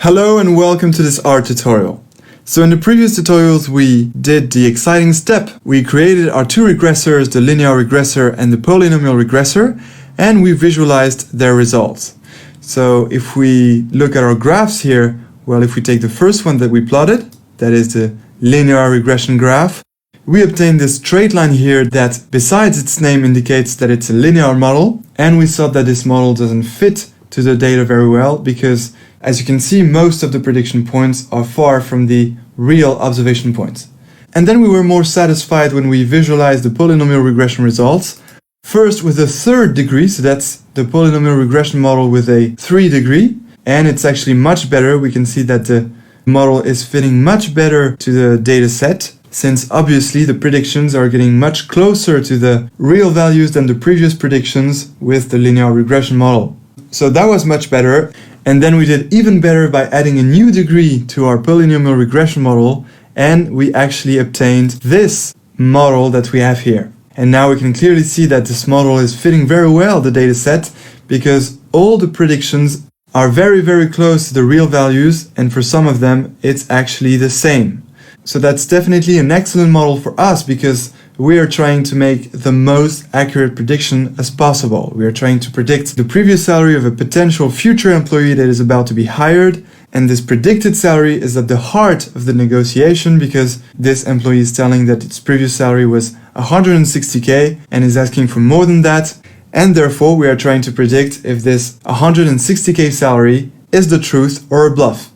Hello and welcome to this R tutorial. So in the previous tutorials we did the exciting step. We created our two regressors, the linear regressor and the polynomial regressor, and we visualized their results. So if we look at our graphs here, well, if we take the first one that we plotted, that is the linear regression graph, we obtained this straight line here that besides its name indicates that it's a linear model, and we saw that this model doesn't fit to the data very well because, as you can see, most of the prediction points are far from the real observation points. And then we were more satisfied when we visualized the polynomial regression results. First with a third degree, so that's the polynomial regression model with a 3 degree, and it's actually much better. We can see that the model is fitting much better to the data set, since obviously the predictions are getting much closer to the real values than the previous predictions with the linear regression model. So that was much better. And then we did even better by adding a new degree to our polynomial regression model, and we actually obtained this model that we have here. And now we can clearly see that this model is fitting very well the data set because all the predictions are very, very close to the real values, and for some of them it's actually the same. So that's definitely an excellent model for us because we are trying to make the most accurate prediction as possible. We are trying to predict the previous salary of a potential future employee that is about to be hired, and this predicted salary is at the heart of the negotiation because this employee is telling that its previous salary was 160k and is asking for more than that, and therefore we are trying to predict if this 160k salary is the truth or a bluff.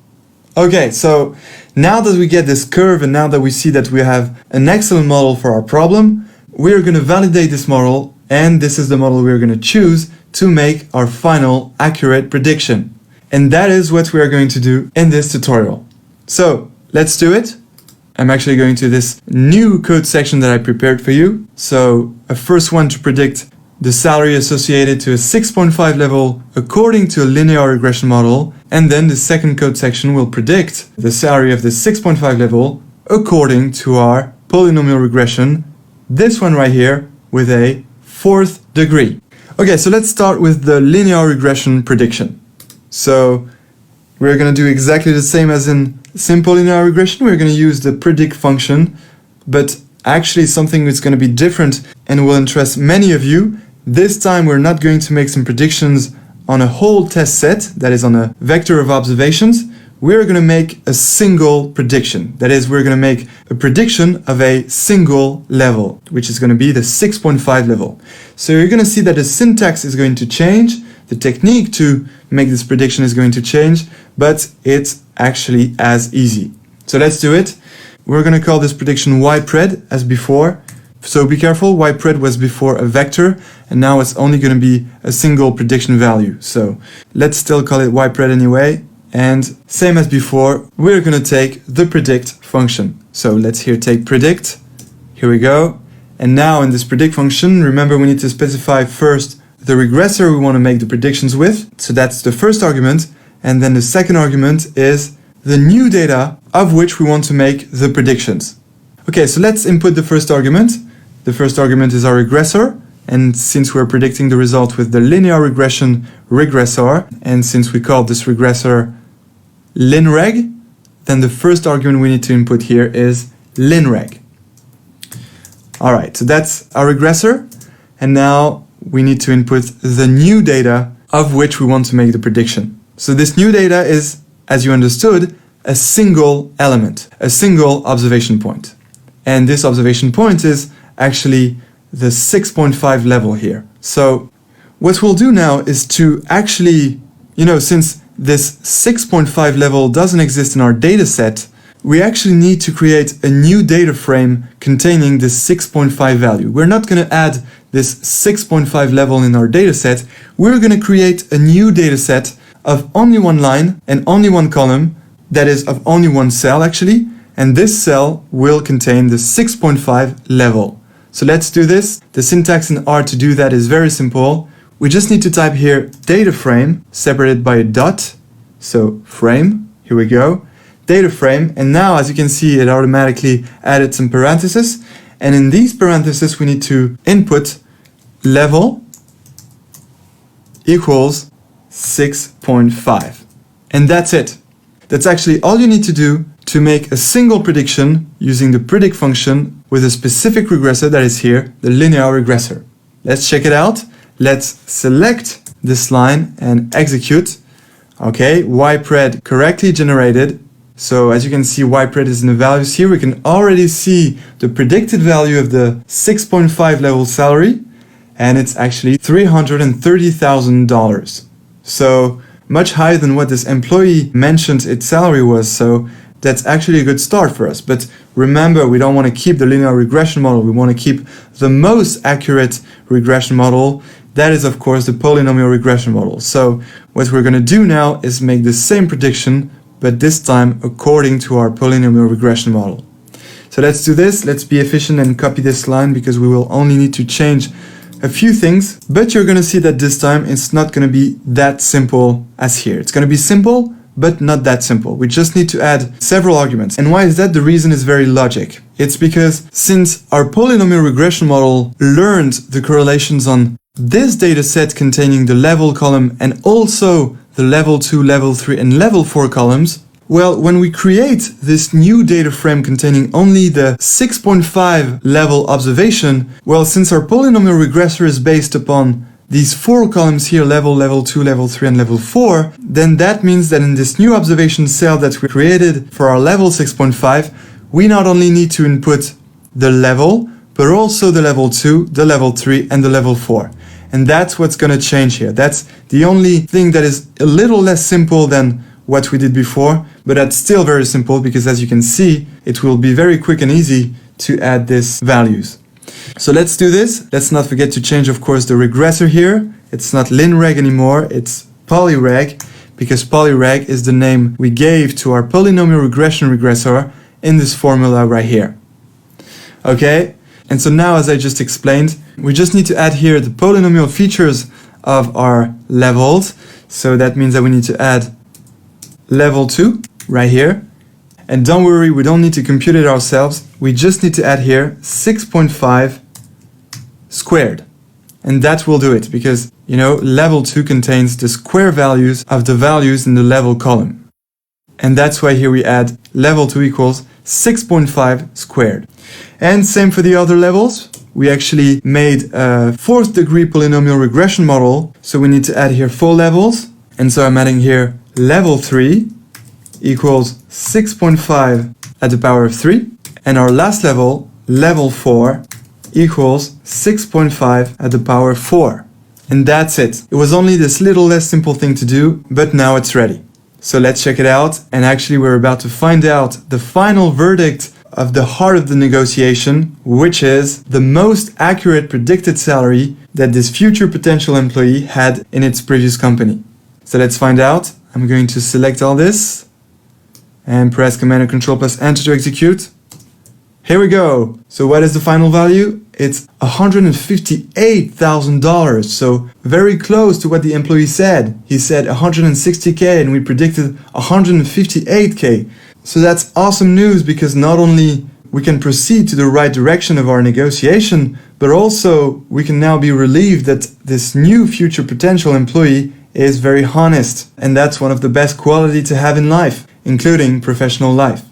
Okay, so now that we get this curve and now that we see that we have an excellent model for our problem, we are going to validate this model, and this is the model we are going to choose to make our final accurate prediction. And that is what we are going to do in this tutorial. So let's do it. I'm actually going to this new code section that I prepared for you. So a first one to predict the salary associated to a 6.5 level according to a linear regression model, and then the second code section will predict the salary of the 6.5 level according to our polynomial regression, this one right here with a 4th degree. Okay, so let's start with the linear regression prediction. So we're going to do exactly the same as in simple linear regression. We're going to use the predict function, but actually something that's going to be different and will interest many of you. This time we're not going to make some predictions on a whole test set, that is on a vector of observations. We're going to make a single prediction. That is, we're going to make a prediction of a single level, which is going to be the 6.5 level. So you're going to see that the syntax is going to change, the technique to make this prediction is going to change, but it's actually as easy. So let's do it. We're going to call this prediction ypred as before. So be careful, ypred was before a vector, and now it's only going to be a single prediction value. So let's still call it ypred anyway, and same as before, we're going to take the predict function. So let's here take predict, here we go, and now in this predict function, remember we need to specify first the regressor we want to make the predictions with, so that's the first argument, and then the second argument is the new data of which we want to make the predictions. Okay, so let's input the first argument. The first argument is our regressor, and since we're predicting the result with the linear regression regressor, and since we call this regressor linreg, then the first argument we need to input here is linreg. Alright, so that's our regressor, and now we need to input the new data of which we want to make the prediction. So this new data is, as you understood, a single element, a single observation point. And this observation point is actually the 6.5 level here. So what we'll do now is to actually, since this 6.5 level doesn't exist in our data set, we actually need to create a new data frame containing this 6.5 value. We're not going to add this 6.5 level in our data set. We're going to create a new data set of only one line and only one column, that is of only one cell actually, and this cell will contain the 6.5 level. So let's do this. The syntax in R to do that is very simple. We just need to type here data frame separated by a dot. So frame, here we go, data frame. And now, as you can see, it automatically added some parentheses. And in these parentheses, we need to input level equals 6.5. And that's it. That's actually all you need to do to make a single prediction using the predict function with a specific regressor that is here, the linear regressor. Let's check it out. Let's select this line and execute. Okay, ypred correctly generated. So as you can see, ypred is in the values here. We can already see the predicted value of the 6.5 level salary, and it's actually $330,000. So much higher than what this employee mentioned its salary was. So that's actually a good start for us. But remember, we don't want to keep the linear regression model. We want to keep the most accurate regression model. That is, of course, the polynomial regression model. So what we're going to do now is make the same prediction, but this time according to our polynomial regression model. So let's do this. Let's be efficient and copy this line because we will only need to change a few things, but you're going to see that this time it's not going to be that simple as here. It's going to be simple, but not that simple. We just need to add several arguments. And why is that? The reason is very logic. It's because since our polynomial regression model learned the correlations on this data set containing the level column and also the level 2, level 3, and level 4 columns, well, when we create this new data frame containing only the 6.5 level observation, well, since our polynomial regressor is based upon these 4 columns here, level, level 2, level 3, and level 4, then that means that in this new observation cell that we created for our level 6.5, we not only need to input the level, but also the level 2, the level 3, and the level 4. And that's what's going to change here. That's the only thing that is a little less simple than what we did before, but that's still very simple because as you can see, it will be very quick and easy to add these values. So let's do this. Let's not forget to change, of course, the regressor here. It's not linreg anymore, it's polyreg, because polyreg is the name we gave to our polynomial regression regressor in this formula right here. Okay, and so now, as I just explained, we just need to add here the polynomial features of our levels. So that means that we need to add level 2 right here. And don't worry, we don't need to compute it ourselves. We just need to add here 6.5 squared. And that will do it because, you know, level 2 contains the square values of the values in the level column. And that's why here we add level 2 equals 6.5 squared. And same for the other levels. We actually made a 4th degree polynomial regression model. So we need to add here 4 levels. And so I'm adding here level 3 equals 6.5 at the power of 3. And our last level, level 4, equals 6.5 at the power of 4. And that's it. It was only this little less simple thing to do, but now it's ready. So let's check it out. And actually we're about to find out the final verdict of the heart of the negotiation, which is the most accurate predicted salary that this future potential employee had in its previous company. So let's find out. I'm going to select all this and press Command and Control plus Enter to execute. Here we go. So what is the final value? It's $158,000. So very close to what the employee said. He said 160K and we predicted 158K. So that's awesome news because not only we can proceed to the right direction of our negotiation, but also we can now be relieved that this new future potential employee is very honest. And that's one of the best qualities to have in life, including professional life.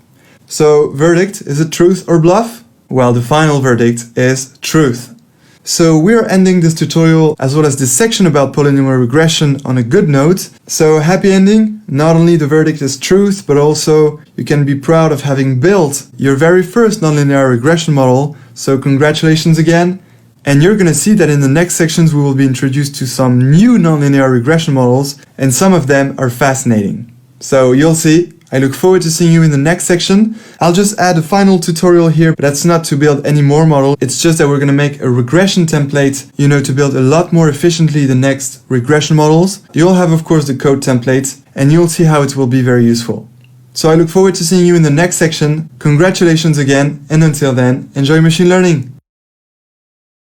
So verdict, is it truth or bluff? Well, the final verdict is truth. So we're ending this tutorial as well as this section about polynomial regression on a good note. So happy ending. Not only the verdict is truth, but also you can be proud of having built your very first nonlinear regression model. So congratulations again. And you're going to see that in the next sections we will be introduced to some new nonlinear regression models, and some of them are fascinating. So you'll see. I look forward to seeing you in the next section. I'll just add a final tutorial here, but that's not to build any more model. It's just that we're going to make a regression template, you know, to build a lot more efficiently the next regression models. You'll have, of course, the code template, and you'll see how it will be very useful. So I look forward to seeing you in the next section. Congratulations again, and until then, enjoy machine learning.